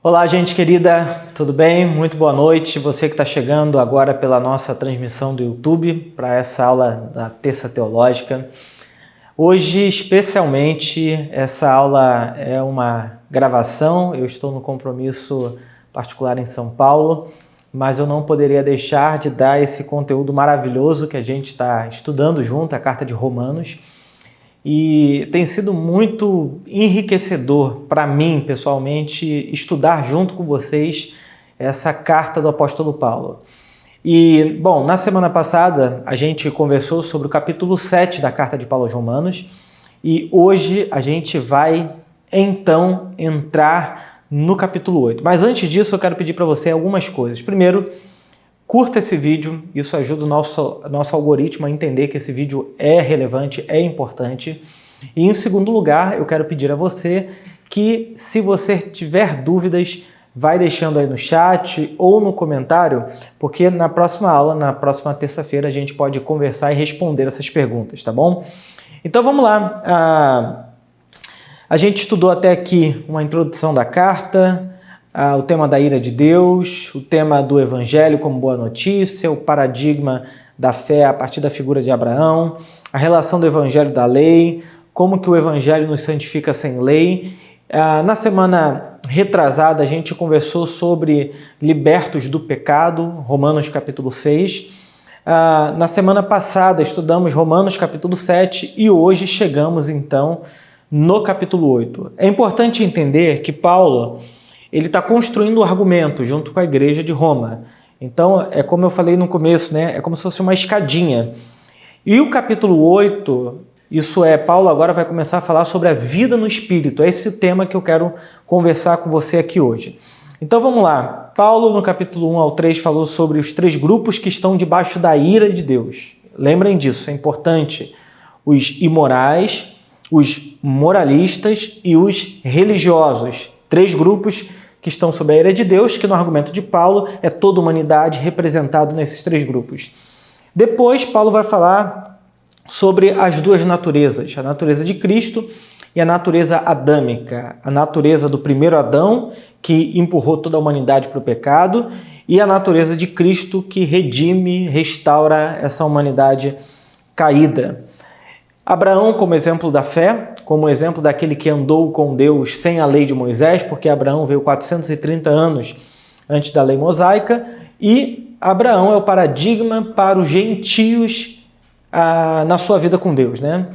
Olá, gente querida, tudo bem? Muito boa noite. Você que está chegando agora pela nossa transmissão do YouTube para essa aula da Terça Teológica. Hoje, especialmente, essa aula é uma gravação. Eu estou no compromisso particular em São Paulo, mas eu não poderia deixar de dar esse conteúdo maravilhoso que a gente está estudando junto, a Carta de Romanos. E tem sido muito enriquecedor para mim, pessoalmente, estudar junto com vocês essa carta do apóstolo Paulo. E, bom, na semana passada a gente conversou sobre o capítulo 7 da carta de Paulo aos Romanos e hoje a gente vai, então, entrar no capítulo 8. Mas antes disso eu quero pedir para você algumas coisas. Primeiro, curta esse vídeo, isso ajuda o nosso algoritmo a entender que esse vídeo é relevante, é importante. E em segundo lugar, eu quero pedir a você que, se você tiver dúvidas, vai deixando aí no chat ou no comentário, porque na próxima aula, na próxima terça-feira, a gente pode conversar e responder essas perguntas, tá bom? Então vamos lá. A gente estudou até aqui uma introdução da carta, o tema da ira de Deus, o tema do Evangelho como boa notícia, o paradigma da fé a partir da figura de Abraão, a relação do Evangelho da lei, como que o Evangelho nos santifica sem lei. Na semana retrasada a gente conversou sobre libertos do pecado, Romanos capítulo 6. Na semana passada estudamos Romanos capítulo 7 e hoje chegamos então no capítulo 8. É importante entender que Paulo ele está construindo um argumento junto com a igreja de Roma. Então, é como eu falei no começo, né? É como se fosse uma escadinha. E o capítulo 8, isso é, Paulo agora vai começar a falar sobre a vida no Espírito. É esse o tema que eu quero conversar com você aqui hoje. Então, vamos lá. Paulo, no capítulo 1 ao 3, falou sobre os três grupos que estão debaixo da ira de Deus. Lembrem disso, é importante. Os imorais, os moralistas e os religiosos. Três grupos que estão sob a ira de Deus, que no argumento de Paulo é toda a humanidade representada nesses três grupos. Depois, Paulo vai falar sobre as duas naturezas, a natureza de Cristo e a natureza adâmica, a natureza do primeiro Adão, que empurrou toda a humanidade para o pecado, e a natureza de Cristo, que redime, restaura essa humanidade caída. Abraão como exemplo da fé, como exemplo daquele que andou com Deus sem a lei de Moisés, porque Abraão veio 430 anos antes da lei mosaica, e Abraão é o paradigma para os gentios na sua vida com Deus, né?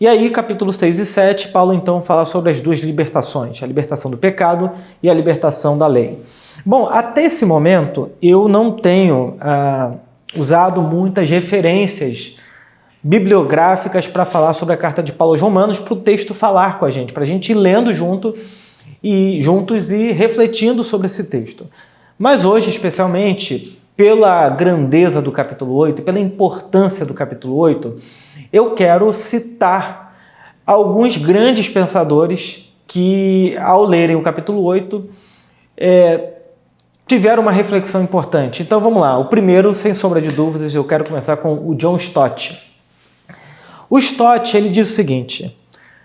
E aí, capítulo 6 e 7, Paulo então fala sobre as duas libertações, a libertação do pecado e a libertação da lei. Bom, até esse momento eu não tenho usado muitas referências bibliográficas para falar sobre a carta de Paulo aos Romanos, para o texto falar com a gente, para a gente ir lendo juntos e refletindo sobre esse texto. Mas hoje, especialmente, pela grandeza do capítulo 8, pela importância do capítulo 8, eu quero citar alguns grandes pensadores que, ao lerem o capítulo 8, tiveram uma reflexão importante. Então vamos lá. O primeiro, sem sombra de dúvidas, eu quero começar com o John Stott. O Stott, ele diz o seguinte: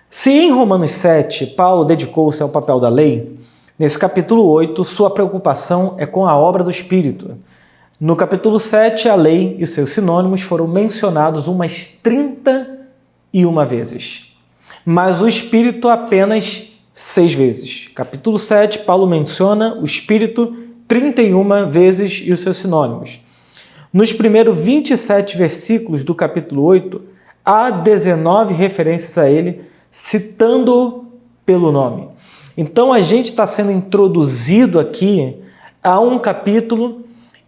se em Romanos 7 Paulo dedicou-se ao papel da lei, nesse capítulo 8 sua preocupação é com a obra do Espírito. No capítulo 7 a lei e seus sinônimos foram mencionados umas 31 vezes, mas o Espírito apenas 6 vezes. Capítulo 7 Paulo menciona o Espírito 31 vezes e os seus sinônimos. Nos primeiros 27 versículos do capítulo 8 há 19 referências a ele, citando pelo nome. Então a gente está sendo introduzido aqui a um capítulo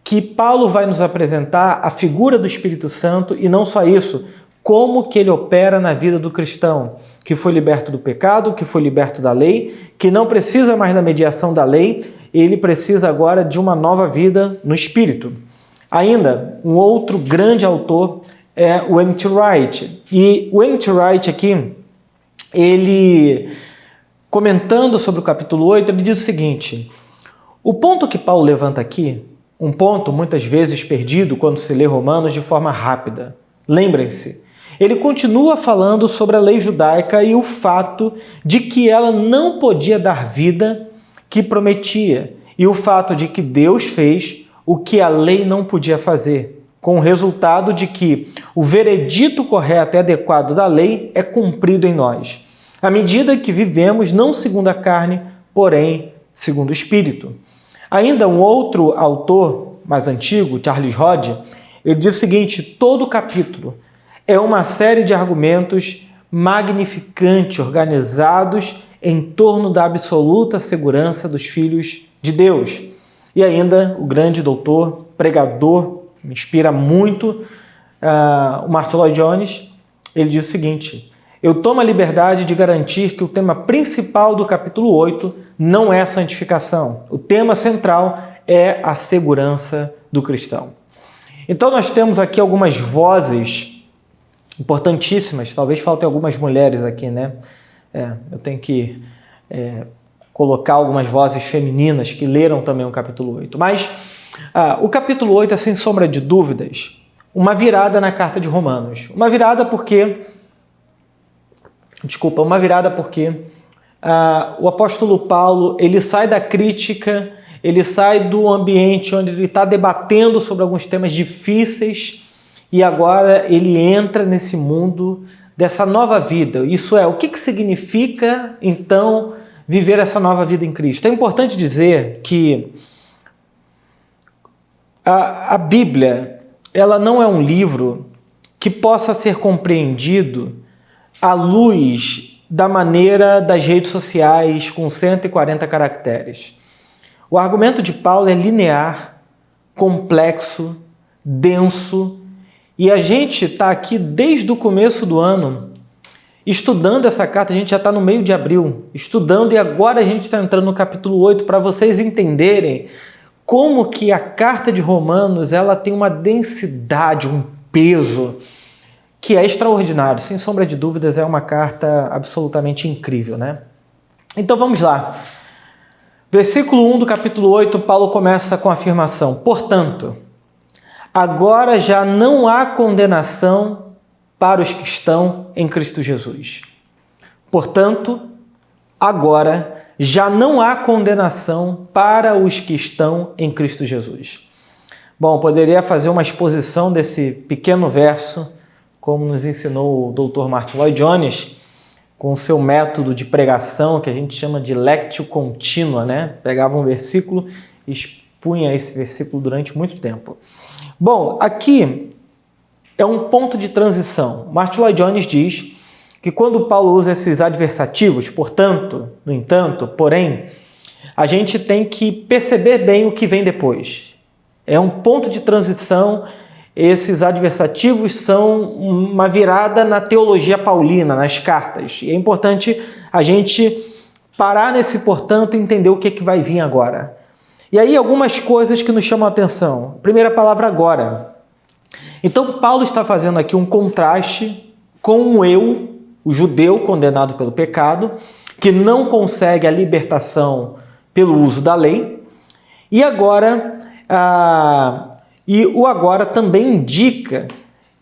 que Paulo vai nos apresentar a figura do Espírito Santo e não só isso, como que ele opera na vida do cristão, que foi liberto do pecado, que foi liberto da lei, que não precisa mais da mediação da lei, ele precisa agora de uma nova vida no Espírito. Ainda, um outro grande autor é o N.T. Wright. E o N.T. Wright aqui, ele, comentando sobre o capítulo 8, ele diz o seguinte: o ponto que Paulo levanta aqui, um ponto muitas vezes perdido quando se lê Romanos de forma rápida. Lembrem-se, ele continua falando sobre a lei judaica e o fato de que ela não podia dar vida que prometia e o fato de que Deus fez o que a lei não podia fazer, com o resultado de que o veredito correto e adequado da lei é cumprido em nós, à medida que vivemos não segundo a carne, porém segundo o Espírito. Ainda um outro autor mais antigo, Charles Hodge, ele diz o seguinte: todo o capítulo é uma série de argumentos magnificantes, organizados em torno da absoluta segurança dos filhos de Deus. E ainda o grande doutor, pregador, me inspira muito, o Martyn Lloyd-Jones, ele diz o seguinte: eu tomo a liberdade de garantir que o tema principal do capítulo 8 não é a santificação. O tema central é a segurança do cristão. Então nós temos aqui algumas vozes importantíssimas, talvez faltem algumas mulheres aqui, né? Eu tenho que colocar algumas vozes femininas que leram também o capítulo 8. Mas o capítulo 8 é, sem sombra de dúvidas, uma virada na carta de Romanos. Uma virada porque o apóstolo Paulo, ele sai da crítica, ele sai do ambiente onde ele está debatendo sobre alguns temas difíceis e agora ele entra nesse mundo dessa nova vida. Isso é, o que significa, então, viver essa nova vida em Cristo? É importante dizer que a Bíblia, ela não é um livro que possa ser compreendido à luz da maneira das redes sociais com 140 caracteres. O argumento de Paulo é linear, complexo, denso, e a gente está aqui desde o começo do ano estudando essa carta. A gente já está no meio de abril, estudando, e agora a gente está entrando no capítulo 8 para vocês entenderem como que a carta de Romanos ela tem uma densidade, um peso que é extraordinário. Sem sombra de dúvidas, é uma carta absolutamente incrível, né? Então vamos lá. Versículo 1 do capítulo 8, Paulo começa com a afirmação: portanto, agora já não há condenação para os que estão em Cristo Jesus. Portanto, agora já não há condenação para os que estão em Cristo Jesus. Bom, poderia fazer uma exposição desse pequeno verso, como nos ensinou o Dr. Martyn Lloyd-Jones, com o seu método de pregação, que a gente chama de lectio continua, né? Pegava um versículo e expunha esse versículo durante muito tempo. Bom, aqui é um ponto de transição. Martyn Lloyd-Jones diz que quando Paulo usa esses adversativos, portanto, no entanto, porém, a gente tem que perceber bem o que vem depois. É um ponto de transição. Esses adversativos são uma virada na teologia paulina, nas cartas. E é importante a gente parar nesse portanto e entender o que vai vir agora. E aí algumas coisas que nos chamam a atenção. Primeira palavra, agora. Então Paulo está fazendo aqui um contraste com o eu, o judeu condenado pelo pecado, que não consegue a libertação pelo uso da lei. E agora, o agora também indica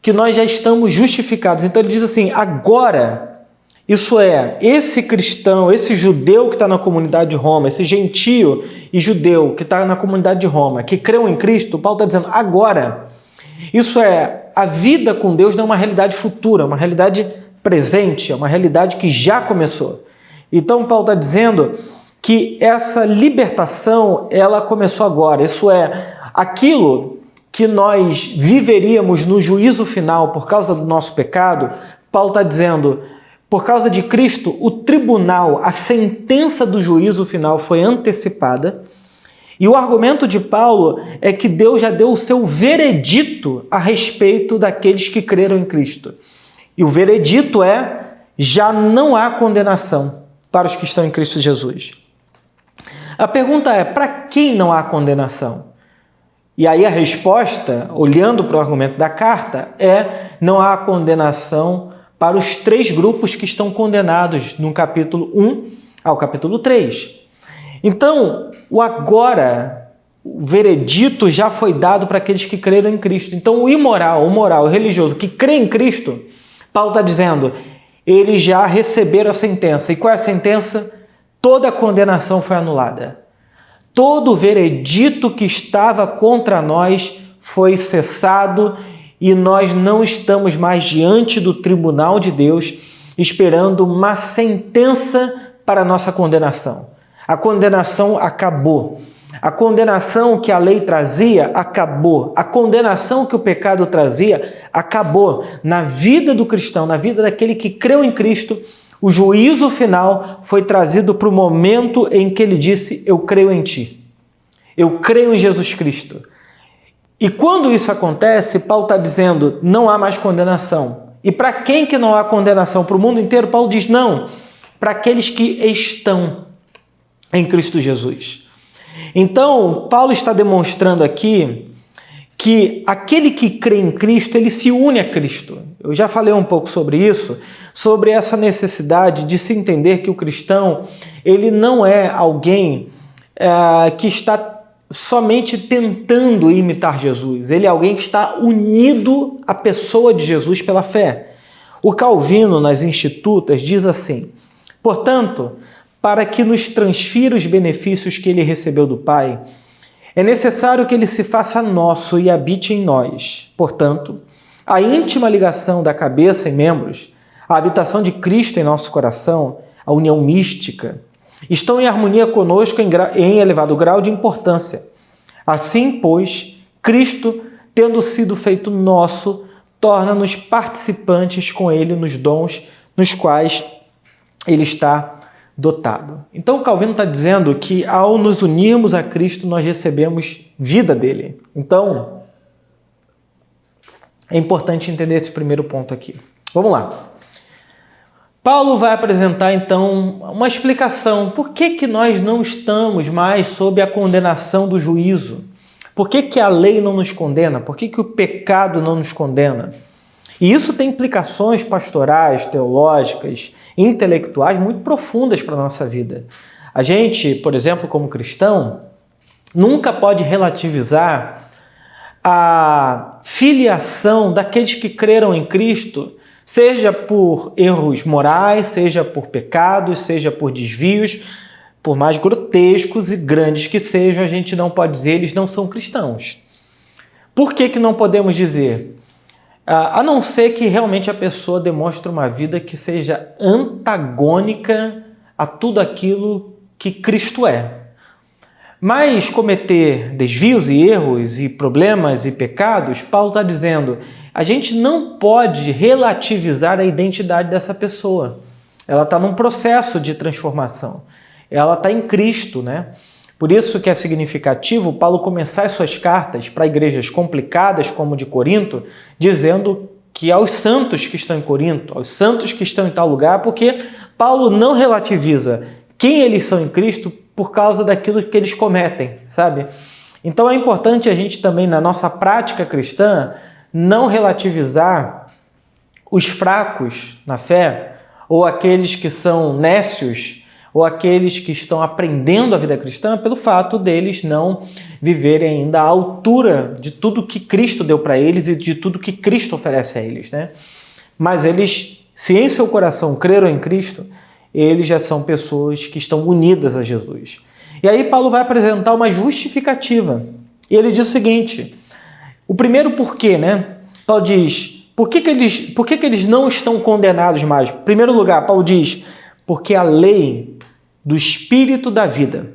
que nós já estamos justificados. Então ele diz assim, agora, isso é, esse cristão, esse judeu que está na comunidade de Roma, esse gentio e judeu que está na comunidade de Roma, que creu em Cristo, Paulo está dizendo, agora, isso é, a vida com Deus não é uma realidade futura, é uma realidade presente, é uma realidade que já começou. Então Paulo está dizendo que essa libertação, ela começou agora, isso é, aquilo que nós viveríamos no juízo final por causa do nosso pecado, Paulo está dizendo, por causa de Cristo, o tribunal, a sentença do juízo final foi antecipada, e o argumento de Paulo é que Deus já deu o seu veredito a respeito daqueles que creram em Cristo. E o veredito é, já não há condenação para os que estão em Cristo Jesus. A pergunta é, para quem não há condenação? E aí a resposta, olhando para o argumento da carta, é, não há condenação para os 3 grupos que estão condenados no capítulo 1 ao capítulo 3. Então, o agora, o veredito já foi dado para aqueles que creram em Cristo. Então, o imoral, o moral, o religioso que crê em Cristo, Paulo está dizendo, eles já receberam a sentença. E qual é a sentença? toda a condenação foi anulada. Todo o veredito que estava contra nós foi cessado e nós não estamos mais diante do tribunal de Deus esperando uma sentença para a nossa condenação. A condenação acabou. A condenação que a lei trazia, acabou. A condenação que o pecado trazia, acabou. Na vida do cristão, na vida daquele que creu em Cristo, o juízo final foi trazido para o momento em que ele disse: eu creio em ti. Eu creio em Jesus Cristo. E quando isso acontece, Paulo está dizendo, não há mais condenação. E para quem que não há condenação? Para o mundo inteiro? Paulo diz, não. Para aqueles que estão em Cristo Jesus. Então, Paulo está demonstrando aqui que aquele que crê em Cristo, ele se une a Cristo. Eu já falei um pouco sobre isso, sobre essa necessidade de se entender que o cristão, ele não é alguém que está somente tentando imitar Jesus. Ele é alguém que está unido à pessoa de Jesus pela fé. O Calvino, nas Institutas, diz assim, portanto, para que nos transfira os benefícios que ele recebeu do Pai, é necessário que ele se faça nosso e habite em nós. Portanto, a íntima ligação da cabeça e membros, a habitação de Cristo em nosso coração, a união mística, estão em harmonia conosco em elevado grau de importância. Assim, pois, Cristo, tendo sido feito nosso, torna-nos participantes com Ele nos dons nos quais Ele está dotado. Então, Calvino está dizendo que ao nos unirmos a Cristo, nós recebemos vida dele. Então, é importante entender esse primeiro ponto aqui. Vamos lá. Paulo vai apresentar, então, uma explicação. Por que nós não estamos mais sob a condenação do juízo? Por que a lei não nos condena? Por que o pecado não nos condena? E isso tem implicações pastorais, teológicas, intelectuais muito profundas para a nossa vida. A gente, por exemplo, como cristão, nunca pode relativizar a filiação daqueles que creram em Cristo, seja por erros morais, seja por pecados, seja por desvios, por mais grotescos e grandes que sejam, a gente não pode dizer eles não são cristãos. Por que não podemos dizer? A não ser que realmente a pessoa demonstre uma vida que seja antagônica a tudo aquilo que Cristo é. Mas cometer desvios e erros e problemas e pecados, Paulo está dizendo, a gente não pode relativizar a identidade dessa pessoa. Ela está num processo de transformação. Ela está em Cristo, né? Por isso que é significativo Paulo começar as suas cartas para igrejas complicadas como de Corinto, dizendo que aos santos que estão em Corinto, aos santos que estão em tal lugar, porque Paulo não relativiza quem eles são em Cristo por causa daquilo que eles cometem, sabe? Então é importante a gente também, na nossa prática cristã, não relativizar os fracos na fé, ou aqueles que são nécios, ou aqueles que estão aprendendo a vida cristã pelo fato deles não viverem ainda à altura de tudo que Cristo deu para eles e de tudo que Cristo oferece a eles, né? Mas eles, se em seu coração creram em Cristo, eles já são pessoas que estão unidas a Jesus. E aí Paulo vai apresentar uma justificativa. E ele diz o seguinte, o primeiro porquê, né? Paulo diz, por que eles não estão condenados mais? Em primeiro lugar, Paulo diz, porque a lei do Espírito da vida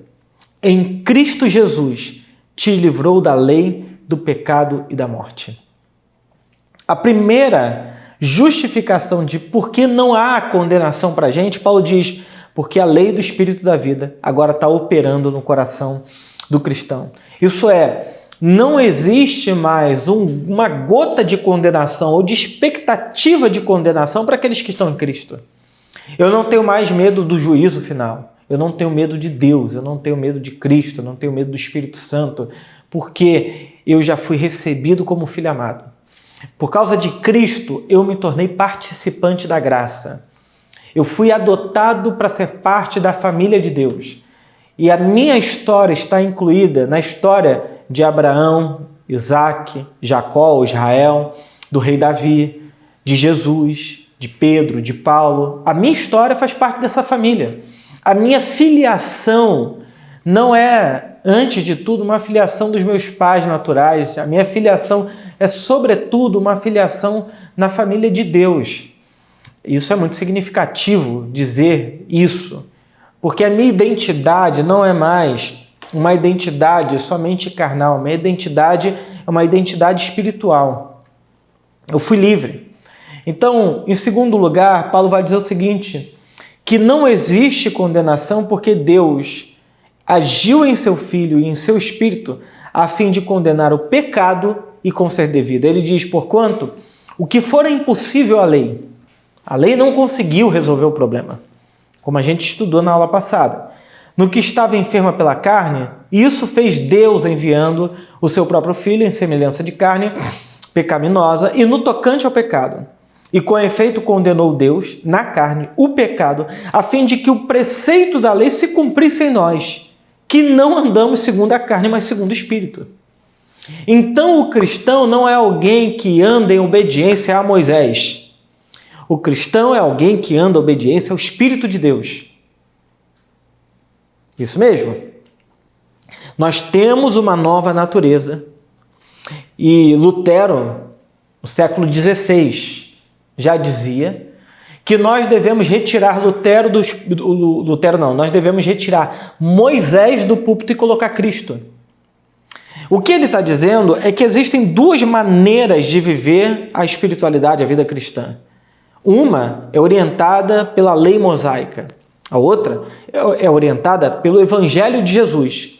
em Cristo Jesus te livrou da lei, do pecado e da morte. A primeira justificação de por que não há condenação para a gente, Paulo diz, porque a lei do Espírito da vida agora está operando no coração do cristão. Isso é, não existe mais uma gota de condenação ou de expectativa de condenação para aqueles que estão em Cristo. Eu não tenho mais medo do juízo final. Eu não tenho medo de Deus, eu não tenho medo de Cristo, eu não tenho medo do Espírito Santo, porque eu já fui recebido como filho amado. Por causa de Cristo, eu me tornei participante da graça. Eu fui adotado para ser parte da família de Deus. E a minha história está incluída na história de Abraão, Isaac, Jacó, Israel, do rei Davi, de Jesus, de Pedro, de Paulo. A minha história faz parte dessa família. A minha filiação não é, antes de tudo, uma filiação dos meus pais naturais. A minha filiação é, sobretudo, uma filiação na família de Deus. Isso é muito significativo dizer isso, porque a minha identidade não é mais uma identidade somente carnal, a minha identidade é uma identidade espiritual. Eu fui livre. Então, em segundo lugar, Paulo vai dizer o seguinte, que não existe condenação porque Deus agiu em seu Filho e em seu Espírito a fim de condenar o pecado e conceder vida. Ele diz, porquanto, o que for impossível à lei, a lei não conseguiu resolver o problema, como a gente estudou na aula passada. No que estava enferma pela carne, isso fez Deus enviando o seu próprio Filho em semelhança de carne pecaminosa e no tocante ao pecado. E com efeito condenou Deus, na carne, o pecado, a fim de que o preceito da lei se cumprisse em nós, que não andamos segundo a carne, mas segundo o Espírito. Então o cristão não é alguém que anda em obediência a Moisés. O cristão é alguém que anda em obediência ao Espírito de Deus. Isso mesmo. Nós temos uma nova natureza. E Lutero, no século XVI, já dizia que nós devemos retirar nós devemos retirar Moisés do púlpito e colocar Cristo. O que ele está dizendo é que existem duas maneiras de viver a espiritualidade, a vida cristã. Uma é orientada pela lei mosaica, a outra é orientada pelo Evangelho de Jesus.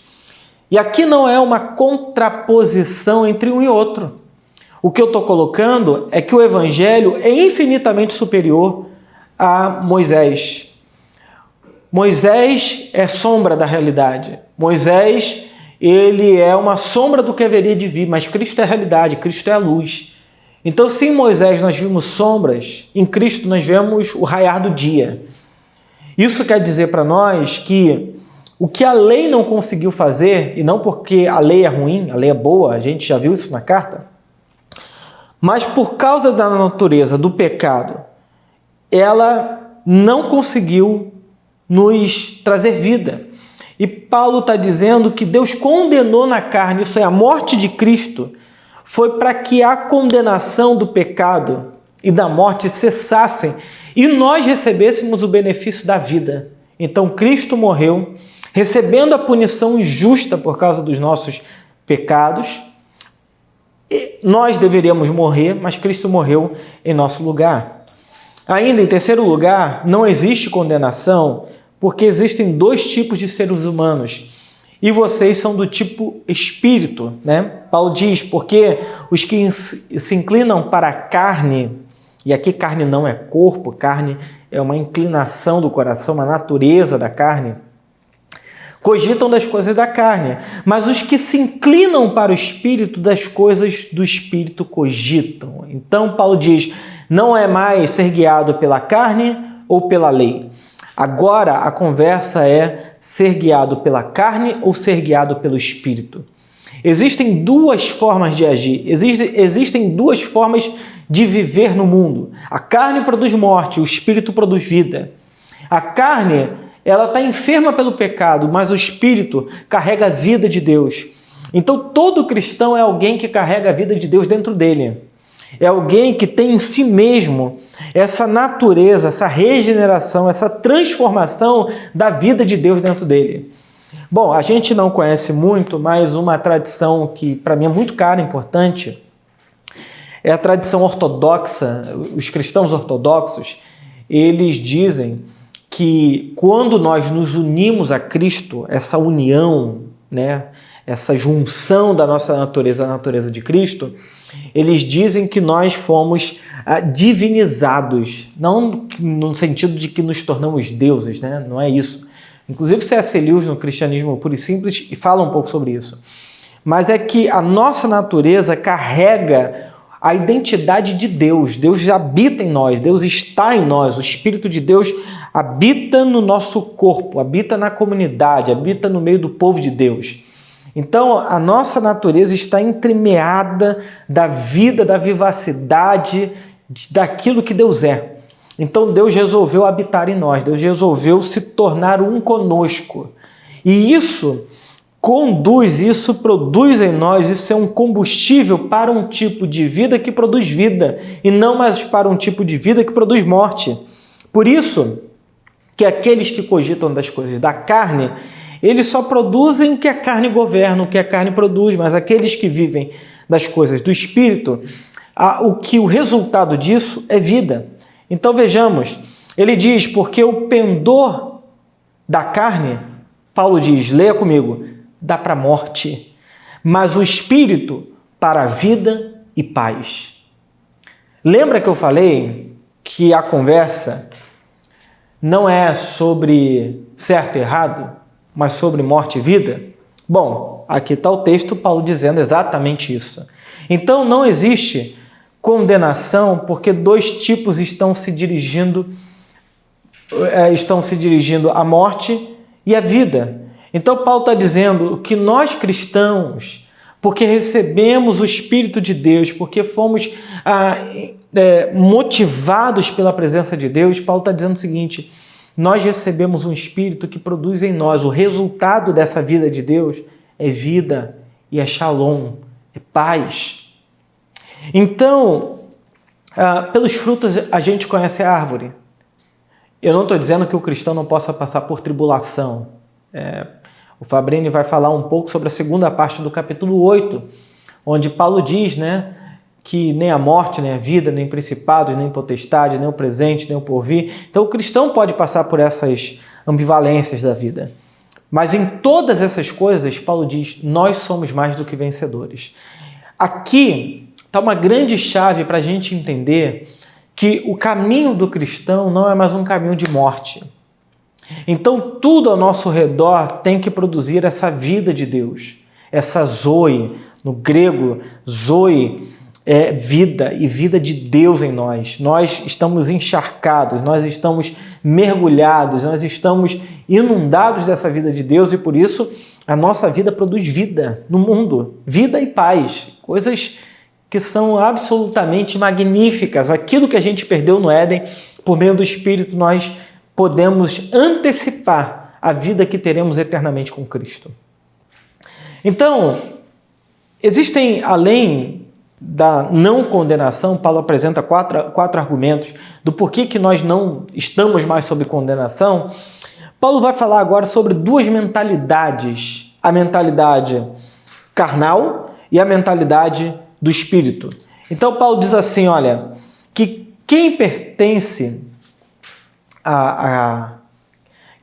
E aqui não é uma contraposição entre um e outro. O que eu estou colocando é que o Evangelho é infinitamente superior a Moisés. Moisés é sombra da realidade. Moisés, ele é uma sombra do que haveria de vir, mas Cristo é a realidade, Cristo é a luz. Então, se em Moisés nós vimos sombras, em Cristo nós vemos o raiar do dia. Isso quer dizer para nós que o que a lei não conseguiu fazer, e não porque a lei é ruim, a lei é boa, a gente já viu isso na carta, mas por causa da natureza do pecado, ela não conseguiu nos trazer vida. E Paulo está dizendo que Deus condenou na carne, isso é, a morte de Cristo, foi para que a condenação do pecado e da morte cessassem e nós recebêssemos o benefício da vida. Então Cristo morreu, recebendo a punição injusta por causa dos nossos pecados. E nós deveríamos morrer, mas Cristo morreu em nosso lugar. Ainda em terceiro lugar, não existe condenação porque existem dois tipos de seres humanos. E vocês são do tipo espírito, né? Paulo diz, porque os que se inclinam para a carne, e aqui carne não é corpo, carne é uma inclinação do coração, uma natureza da carne, cogitam das coisas da carne, mas os que se inclinam para o espírito, das coisas do espírito cogitam. Então Paulo diz, não é mais ser guiado pela carne ou pela lei. Agora a conversa é ser guiado pela carne ou ser guiado pelo Espírito. Existem duas formas de agir, existem duas formas de viver no mundo. A carne produz morte, o Espírito produz vida. A carne, ela está enferma pelo pecado, mas o Espírito carrega a vida de Deus. Então todo cristão é alguém que carrega a vida de Deus dentro dele. É alguém que tem em si mesmo essa natureza, essa regeneração, essa transformação da vida de Deus dentro dele. Bom, a gente não conhece muito, mas uma tradição que para mim é muito cara, importante, é a tradição ortodoxa. Os cristãos ortodoxos, eles dizem que quando nós nos unimos a Cristo, essa união, né, essa junção da nossa natureza à natureza de Cristo, eles dizem que nós fomos divinizados, não no sentido de que nos tornamos deuses, né? Não é isso. Inclusive C.S. Lewis, no Cristianismo Puro e Simples, fala um pouco sobre isso. Mas é que a nossa natureza carrega a identidade de Deus. Deus habita em nós, Deus está em nós, o Espírito de Deus habita no nosso corpo, habita na comunidade, habita no meio do povo de Deus. Então, a nossa natureza está entremeada da vida, da vivacidade, daquilo que Deus é. Então Deus resolveu habitar em nós, Deus resolveu se tornar um conosco. E isso produz em nós, isso é um combustível para um tipo de vida que produz vida, e não mais para um tipo de vida que produz morte. Por isso que aqueles que cogitam das coisas da carne, eles só produzem o que a carne governa, o que a carne produz, mas aqueles que vivem das coisas do Espírito, o resultado disso é vida. Então vejamos, ele diz, porque o pendor da carne, Paulo diz, leia comigo, dá para a morte, mas o Espírito para a vida e paz. Lembra que eu falei que a conversa não é sobre certo e errado, mas sobre morte e vida? Bom, aqui está o texto, Paulo dizendo exatamente isso. Então não existe condenação porque dois tipos estão se dirigindo à morte e à vida. Então Paulo está dizendo que nós cristãos, porque recebemos o Espírito de Deus, porque fomos motivados pela presença de Deus, Paulo está dizendo o seguinte: nós recebemos um Espírito que produz em nós, o resultado dessa vida de Deus é vida e é shalom, é paz. Então, pelos frutos a gente conhece a árvore. Eu não estou dizendo que o cristão não possa passar por tribulação. O Fabrini vai falar um pouco sobre a segunda parte do capítulo 8, onde Paulo diz, que nem a morte, nem a vida, nem principados, nem potestade, nem o presente, nem o porvir. Então o cristão pode passar por essas ambivalências da vida. Mas em todas essas coisas, Paulo diz, nós somos mais do que vencedores. Aqui está uma grande chave para a gente entender que o caminho do cristão não é mais um caminho de morte. Então tudo ao nosso redor tem que produzir essa vida de Deus, essa zoe, no grego, zoe é vida e vida de Deus em nós. Nós estamos encharcados, nós estamos mergulhados, nós estamos inundados dessa vida de Deus e por isso a nossa vida produz vida no mundo, vida e paz, coisas que são absolutamente magníficas. Aquilo que a gente perdeu no Éden, por meio do Espírito, nós podemos antecipar a vida que teremos eternamente com Cristo. Então, existem, além da não condenação, Paulo apresenta quatro argumentos do porquê que nós não estamos mais sob condenação. Paulo vai falar agora sobre duas mentalidades, a mentalidade carnal e a mentalidade do Espírito. Então Paulo diz assim, olha, que quem pertence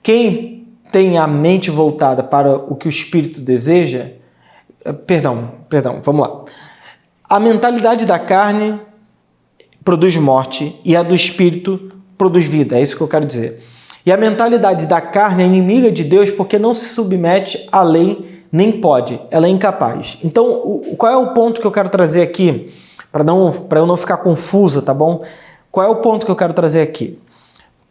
quem tem a mente voltada para o que o Espírito deseja, vamos lá. A mentalidade da carne produz morte e a do Espírito produz vida, é isso que eu quero dizer. E a mentalidade da carne é inimiga de Deus porque não se submete à lei, nem pode, ela é incapaz. Então, qual é o ponto que eu quero trazer aqui? Para eu não ficar confuso, tá bom? Qual é o ponto que eu quero trazer aqui?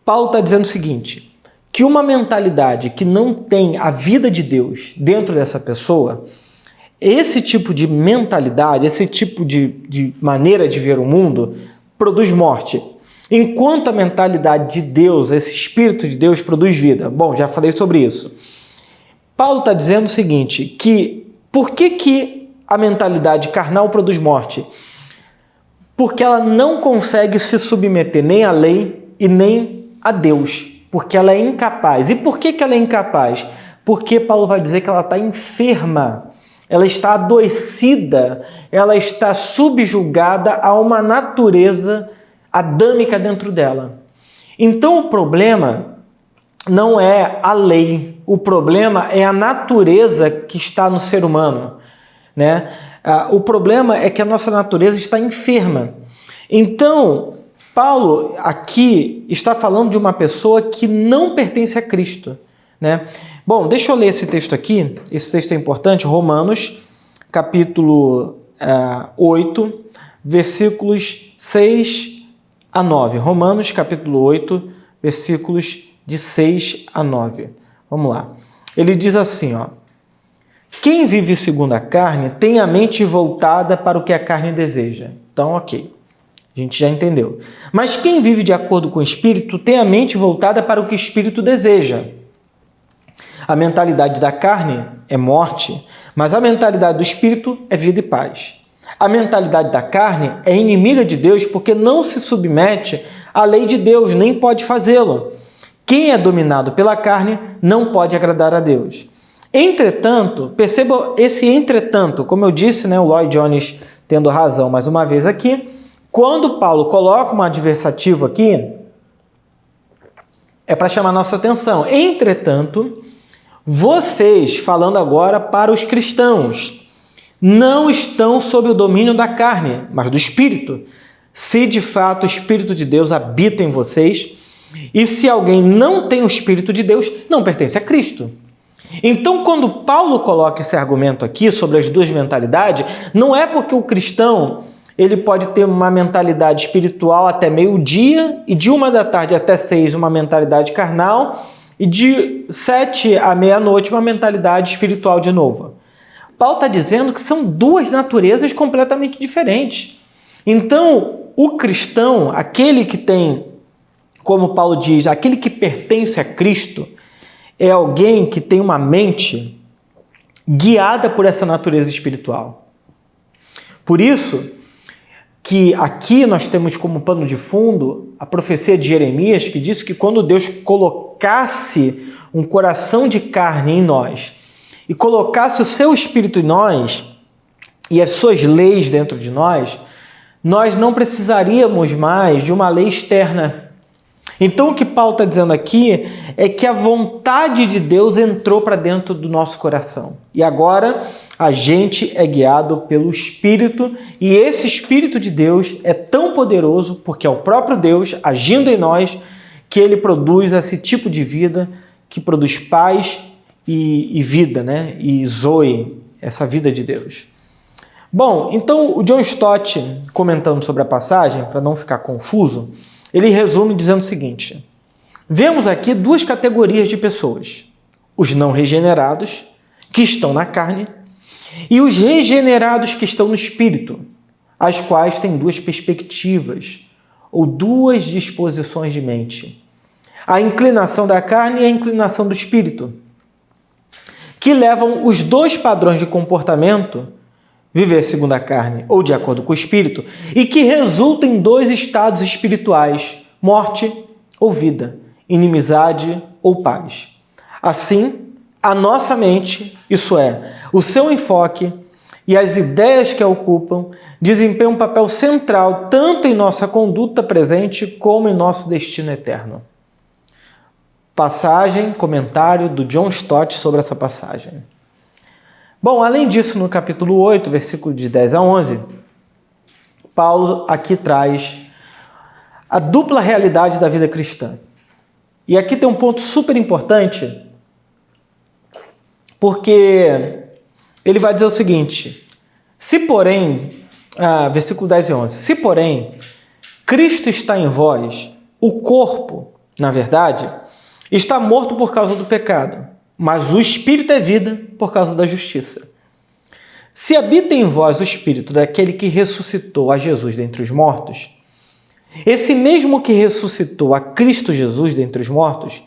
Paulo está dizendo o seguinte, que uma mentalidade que não tem a vida de Deus dentro dessa pessoa, esse tipo de mentalidade, esse tipo de maneira de ver o mundo, produz morte. Enquanto a mentalidade de Deus, esse Espírito de Deus, produz vida. Bom, já falei sobre isso. Paulo está dizendo o seguinte, que por que a mentalidade carnal produz morte? Porque ela não consegue se submeter nem à lei e nem a Deus, porque ela é incapaz. E por que ela é incapaz? Porque Paulo vai dizer que ela está enferma, ela está adoecida, ela está subjugada a uma natureza adâmica dentro dela. Então o problema não é a lei, o problema é a natureza que está no ser humano, O problema é que a nossa natureza está enferma. Então, Paulo aqui está falando de uma pessoa que não pertence a Cristo, Bom, deixa eu ler esse texto aqui, esse texto é importante, Romanos, capítulo 8, versículos 6 a 9. Romanos, capítulo 8, versículos de 6 a 9. Vamos lá. Ele diz assim, quem vive segundo a carne tem a mente voltada para o que a carne deseja. Então, ok. A gente já entendeu. Mas quem vive de acordo com o Espírito tem a mente voltada para o que o Espírito deseja. A mentalidade da carne é morte, mas a mentalidade do Espírito é vida e paz. A mentalidade da carne é inimiga de Deus porque não se submete à lei de Deus, nem pode fazê-lo. Quem é dominado pela carne não pode agradar a Deus. Entretanto, perceba esse entretanto, como eu disse, o Lloyd Jones tendo razão mais uma vez aqui, quando Paulo coloca um adversativo aqui, é para chamar nossa atenção. Entretanto, vocês, falando agora para os cristãos, não estão sob o domínio da carne, mas do Espírito, se de fato o Espírito de Deus habita em vocês, e se alguém não tem o Espírito de Deus, não pertence a Cristo. Então, quando Paulo coloca esse argumento aqui sobre as duas mentalidades, não é porque o cristão ele pode ter uma mentalidade espiritual até meio-dia e de 13h até 6 uma mentalidade carnal e de 7 à meia-noite uma mentalidade espiritual de novo. Paulo está dizendo que são duas naturezas completamente diferentes. Então, o cristão, aquele que tem, como Paulo diz, aquele que pertence a Cristo, é alguém que tem uma mente guiada por essa natureza espiritual. Por isso que aqui nós temos como pano de fundo a profecia de Jeremias, que disse que quando Deus colocasse um coração de carne em nós e colocasse o seu Espírito em nós e as suas leis dentro de nós, nós não precisaríamos mais de uma lei externa. Então o que Paulo está dizendo aqui é que a vontade de Deus entrou para dentro do nosso coração. E agora a gente é guiado pelo Espírito, e esse Espírito de Deus é tão poderoso, porque é o próprio Deus agindo em nós, que ele produz esse tipo de vida, que produz paz e vida, e zoe, essa vida de Deus. Bom, então o John Stott, comentando sobre a passagem, para não ficar confuso, ele resume dizendo o seguinte: vemos aqui duas categorias de pessoas, os não regenerados, que estão na carne, e os regenerados que estão no espírito, as quais têm duas perspectivas, ou duas disposições de mente. A inclinação da carne e a inclinação do espírito, que levam os dois padrões de comportamento, viver segundo a carne ou de acordo com o Espírito, e que resulta em dois estados espirituais, morte ou vida, inimizade ou paz. Assim, a nossa mente, isso é, o seu enfoque e as ideias que a ocupam, desempenham um papel central tanto em nossa conduta presente como em nosso destino eterno. Passagem, comentário do John Stott sobre essa passagem. Bom, além disso, no capítulo 8, versículo de 10 a 11, Paulo aqui traz a dupla realidade da vida cristã. E aqui tem um ponto super importante, porque ele vai dizer o seguinte: se porém, versículo 10 e 11, se porém Cristo está em vós, o corpo, na verdade, está morto por causa do pecado, mas o Espírito é vida por causa da justiça. Se habita em vós o Espírito daquele que ressuscitou a Jesus dentre os mortos, esse mesmo que ressuscitou a Cristo Jesus dentre os mortos,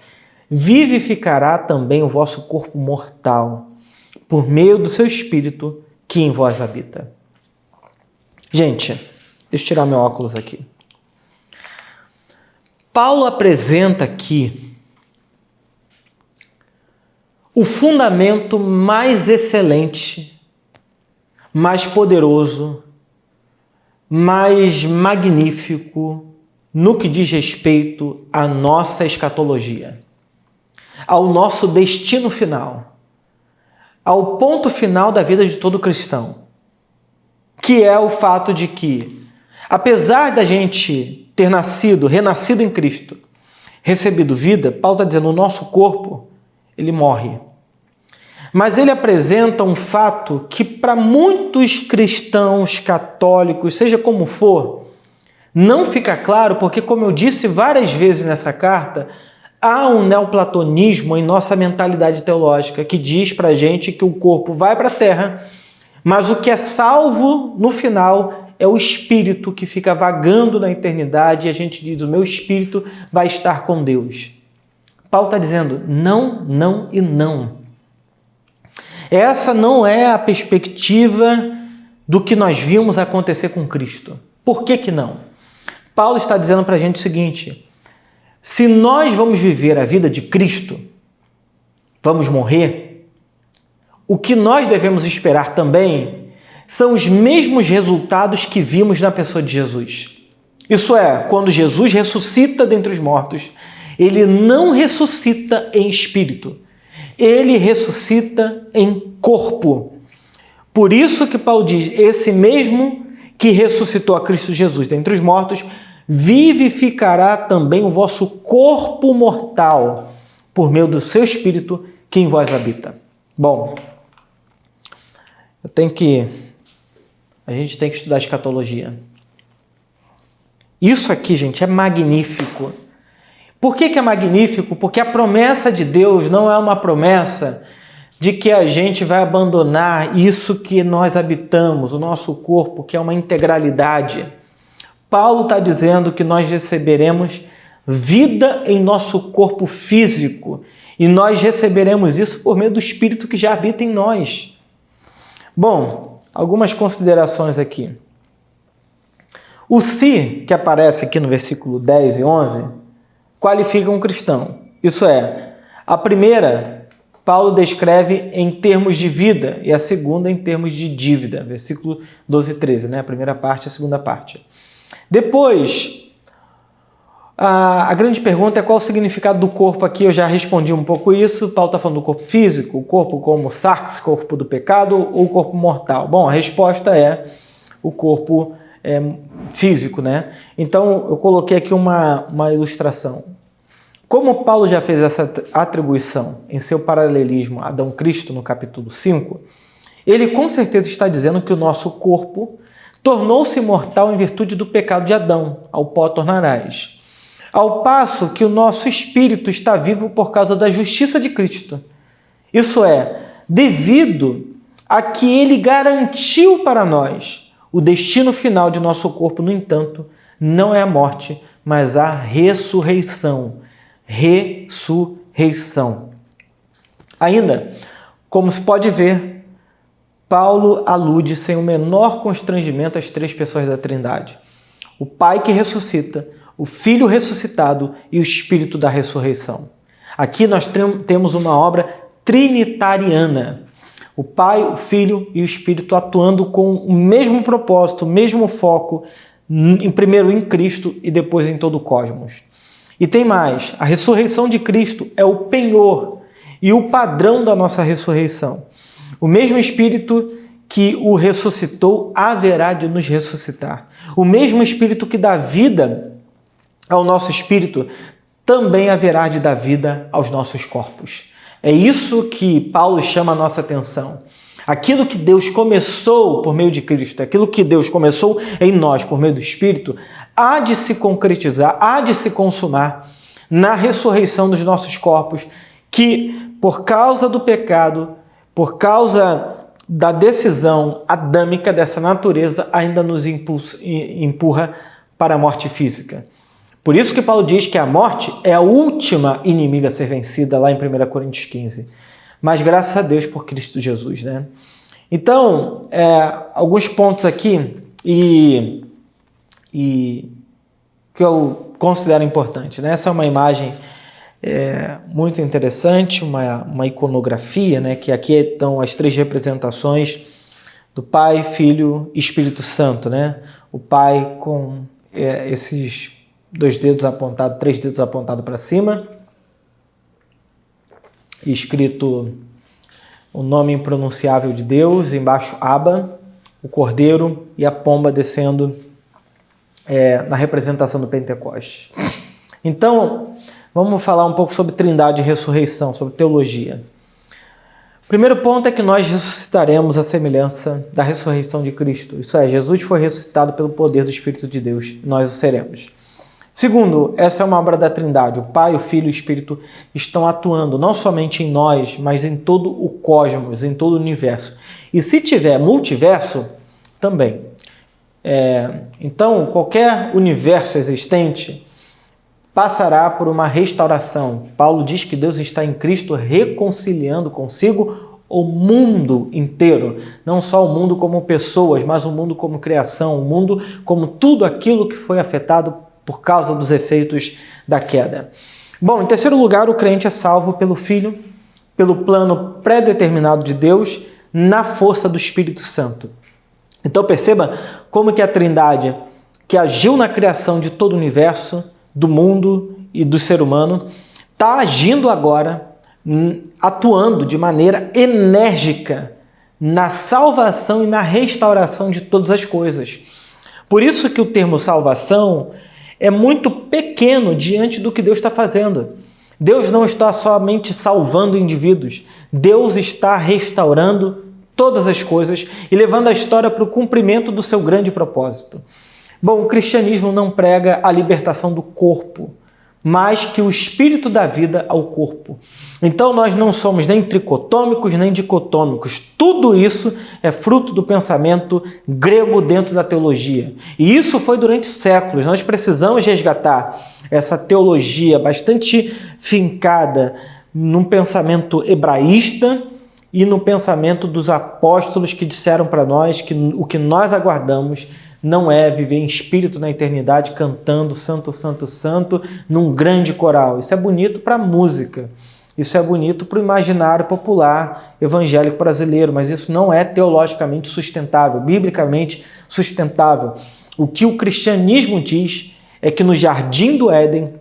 vivificará também o vosso corpo mortal, por meio do seu Espírito que em vós habita. Gente, deixa eu tirar meu óculos aqui. Paulo apresenta aqui o fundamento mais excelente, mais poderoso, mais magnífico no que diz respeito à nossa escatologia, ao nosso destino final, ao ponto final da vida de todo cristão, que é o fato de que, apesar da gente ter renascido em Cristo, recebido vida, Paulo está dizendo, o nosso corpo, ele morre. Mas ele apresenta um fato que para muitos cristãos católicos, seja como for, não fica claro, porque, como eu disse várias vezes nessa carta, há um neoplatonismo em nossa mentalidade teológica que diz para a gente que o corpo vai para a terra, mas o que é salvo no final é o espírito que fica vagando na eternidade e a gente diz, o meu espírito vai estar com Deus. Paulo está dizendo, não, não e não. Essa não é a perspectiva do que nós vimos acontecer com Cristo. Por que que não? Paulo está dizendo para a gente o seguinte, se nós vamos viver a vida de Cristo, vamos morrer, o que nós devemos esperar também são os mesmos resultados que vimos na pessoa de Jesus. Isso é, quando Jesus ressuscita dentre os mortos, ele não ressuscita em espírito, ele ressuscita em corpo. Por isso que Paulo diz, esse mesmo que ressuscitou a Cristo Jesus dentre os mortos, vivificará também o vosso corpo mortal, por meio do seu Espírito que em vós habita. Bom, a gente tem que estudar escatologia. Isso aqui, gente, é magnífico. Por que que é magnífico? Porque a promessa de Deus não é uma promessa de que a gente vai abandonar isso que nós habitamos, o nosso corpo, que é uma integralidade. Paulo está dizendo que nós receberemos vida em nosso corpo físico e nós receberemos isso por meio do Espírito que já habita em nós. Bom, algumas considerações aqui. O se, que aparece aqui no versículo 10 e 11, qualifica um cristão. Isso é, a primeira, Paulo descreve em termos de vida e a segunda em termos de dívida. Versículo 12 e 13, né? A primeira parte e a segunda parte. Depois, a grande pergunta é qual o significado do corpo aqui. Eu já respondi um pouco isso. Paulo está falando do corpo físico, o corpo como sarx, corpo do pecado, ou o corpo mortal. Bom, a resposta é o corpo físico, né? Então, eu coloquei aqui uma ilustração. Como Paulo já fez essa atribuição em seu paralelismo a Adão-Cristo no capítulo 5, ele com certeza está dizendo que o nosso corpo tornou-se mortal em virtude do pecado de Adão, ao pó tornarás. Ao passo que o nosso espírito está vivo por causa da justiça de Cristo. Isso é, devido a que ele garantiu para nós o destino final de nosso corpo, no entanto, não é a morte, mas a ressurreição. Ressurreição. Ainda, como se pode ver, Paulo alude sem o menor constrangimento às três pessoas da Trindade. O Pai que ressuscita, o Filho ressuscitado e o Espírito da ressurreição. Aqui nós temos uma obra trinitariana. O Pai, o Filho e o Espírito atuando com o mesmo propósito, o mesmo foco, primeiro em Cristo e depois em todo o cosmos. E tem mais, a ressurreição de Cristo é o penhor e o padrão da nossa ressurreição. O mesmo Espírito que o ressuscitou haverá de nos ressuscitar. O mesmo Espírito que dá vida ao nosso espírito também haverá de dar vida aos nossos corpos. É isso que Paulo chama a nossa atenção. Aquilo que Deus começou por meio de Cristo, aquilo que Deus começou em nós por meio do Espírito, há de se concretizar, há de se consumar na ressurreição dos nossos corpos, que por causa do pecado, por causa da decisão adâmica dessa natureza, ainda nos empurra para a morte física. Por isso que Paulo diz que a morte é a última inimiga a ser vencida, lá em 1 Coríntios 15. Mas graças a Deus por Cristo Jesus, né? Então, alguns pontos aqui que eu considero importantes, né? Essa é uma imagem muito interessante, uma iconografia, né? Que aqui estão as três representações do Pai, Filho e Espírito Santo, né? O Pai com esses três dedos apontados para cima, escrito o nome impronunciável de Deus, embaixo Abba, o Cordeiro e a pomba descendo na representação do Pentecostes. Então, vamos falar um pouco sobre Trindade e ressurreição, sobre teologia. O primeiro ponto é que nós ressuscitaremos à semelhança da ressurreição de Cristo. Isso é, Jesus foi ressuscitado pelo poder do Espírito de Deus, nós o seremos. Segundo, essa é uma obra da Trindade. O Pai, o Filho e o Espírito estão atuando não somente em nós, mas em todo o cosmos, em todo o universo. E se tiver multiverso, também. Então, qualquer universo existente passará por uma restauração. Paulo diz que Deus está em Cristo reconciliando consigo o mundo inteiro. Não só o mundo como pessoas, mas o mundo como criação, o mundo como tudo aquilo que foi afetado por causa dos efeitos da queda. Bom, em terceiro lugar, o crente é salvo pelo Filho, pelo plano pré-determinado de Deus, na força do Espírito Santo. Então perceba como que a Trindade, que agiu na criação de todo o universo, do mundo e do ser humano, está agindo agora, atuando de maneira enérgica na salvação e na restauração de todas as coisas. Por isso que o termo salvação é muito pequeno diante do que Deus está fazendo. Deus não está somente salvando indivíduos, Deus está restaurando todas as coisas e levando a história para o cumprimento do seu grande propósito. Bom, o cristianismo não prega a libertação do corpo, mas que o espírito dá vida ao corpo. Então nós não somos nem tricotômicos nem dicotômicos. Tudo isso é fruto do pensamento grego dentro da teologia. E isso foi durante séculos. Nós precisamos resgatar essa teologia bastante fincada num pensamento hebraísta e no pensamento dos apóstolos que disseram para nós que o que nós aguardamos não é viver em espírito na eternidade cantando Santo, Santo, Santo num grande coral. Isso é bonito para a música, isso é bonito para o imaginário popular evangélico brasileiro, mas isso não é teologicamente sustentável, biblicamente sustentável. O que o cristianismo diz é que no jardim do Éden,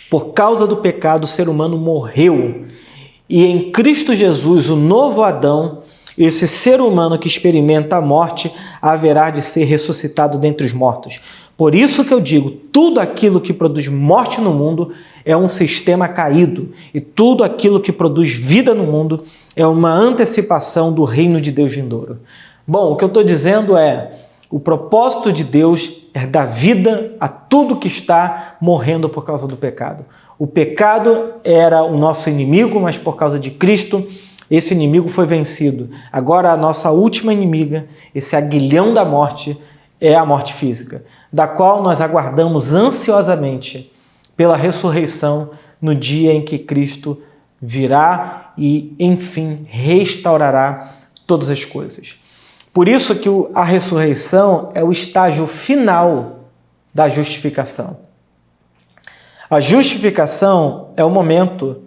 por causa do pecado, o ser humano morreu. E em Cristo Jesus, o novo Adão, esse ser humano que experimenta a morte, haverá de ser ressuscitado dentre os mortos. Por isso que eu digo, tudo aquilo que produz morte no mundo é um sistema caído. E tudo aquilo que produz vida no mundo é uma antecipação do reino de Deus vindouro. Bom, o que eu estou dizendo é, o propósito de Deus é dar vida a tudo que está morrendo por causa do pecado. O pecado era o nosso inimigo, mas por causa de Cristo, esse inimigo foi vencido. Agora a nossa última inimiga, esse aguilhão da morte, é a morte física, da qual nós aguardamos ansiosamente pela ressurreição no dia em que Cristo virá e, enfim, restaurará todas as coisas. Por isso que a ressurreição é o estágio final da justificação. A justificação é o momento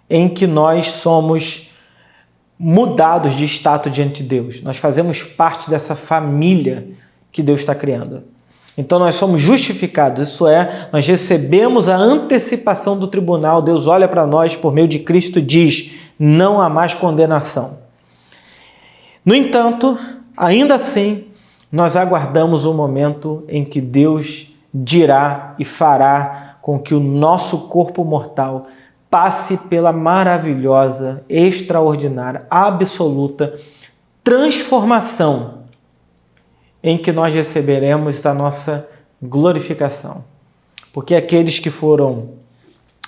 em que nós somos mudados de status diante de Deus. Nós fazemos parte dessa família que Deus está criando. Então nós somos justificados, isso é, nós recebemos a antecipação do tribunal. Deus olha para nós por meio de Cristo e diz, não há mais condenação. No entanto, ainda assim, nós aguardamos o momento em que Deus dirá e fará com que o nosso corpo mortal passe pela maravilhosa, extraordinária, absoluta transformação em que nós receberemos da nossa glorificação. Porque aqueles que foram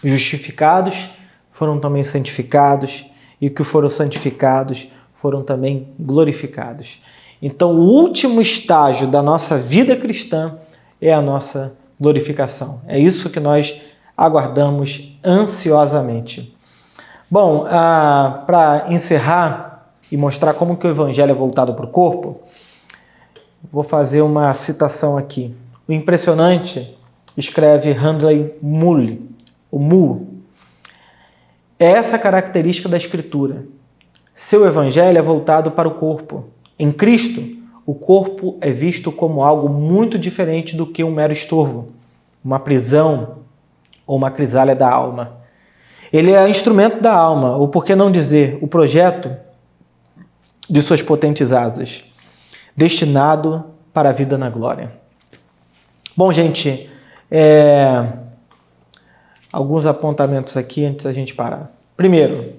justificados foram também santificados, e que foram santificados foram também glorificados. Então, o último estágio da nossa vida cristã é a nossa glorificação. É isso que nós aguardamos ansiosamente. Bom, para encerrar e mostrar como que o evangelho é voltado para o corpo, vou fazer uma citação aqui. O impressionante, escreve Handley Mull, o Mull, é essa característica da Escritura. Seu evangelho é voltado para o corpo. Em Cristo, o corpo é visto como algo muito diferente do que um mero estorvo, uma prisão ou uma crisália da alma. Ele é instrumento da alma, ou por que não dizer, o projeto de suas potentes asas, destinado para a vida na glória. Bom, gente, alguns apontamentos aqui antes da gente parar. Primeiro,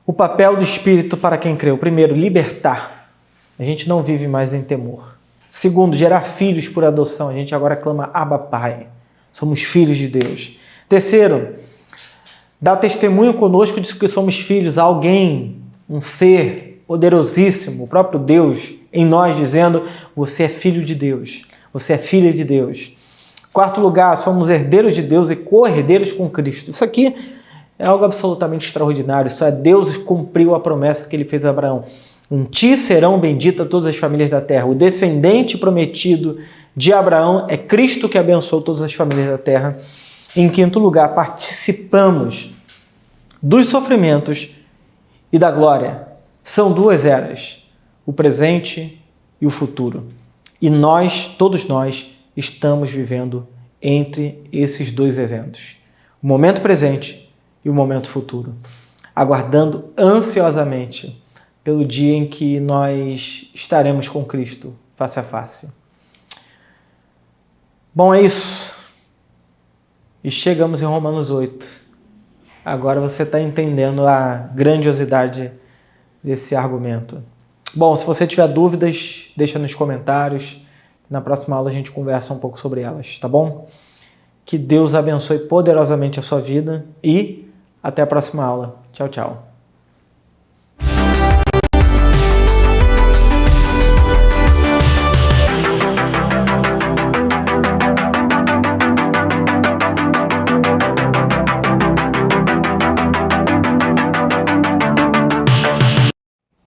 o papel do Espírito para quem creu. Primeiro, libertar. A gente não vive mais em temor. Segundo, gerar filhos por adoção. A gente agora clama Abba Pai. Somos filhos de Deus. Terceiro, dar testemunho conosco de que somos filhos a alguém, um ser poderosíssimo, o próprio Deus em nós dizendo: você é filho de Deus, você é filha de Deus. Quarto lugar, somos herdeiros de Deus e co-herdeiros com Cristo. Isso aqui é algo absolutamente extraordinário. Isso é Deus cumpriu a promessa que ele fez a Abraão. Em ti serão benditas todas as famílias da terra. O descendente prometido de Abraão é Cristo que abençoou todas as famílias da terra. Em quinto lugar, participamos dos sofrimentos e da glória. São duas eras, o presente e o futuro. E nós, todos nós, estamos vivendo entre esses dois eventos. O momento presente e o momento futuro. Aguardando ansiosamente pelo dia em que nós estaremos com Cristo face a face. Bom, é isso. E chegamos em Romanos 8. Agora você está entendendo a grandiosidade desse argumento. Bom, se você tiver dúvidas, deixa nos comentários. Na próxima aula a gente conversa um pouco sobre elas, tá bom? Que Deus abençoe poderosamente a sua vida e até a próxima aula. Tchau, tchau.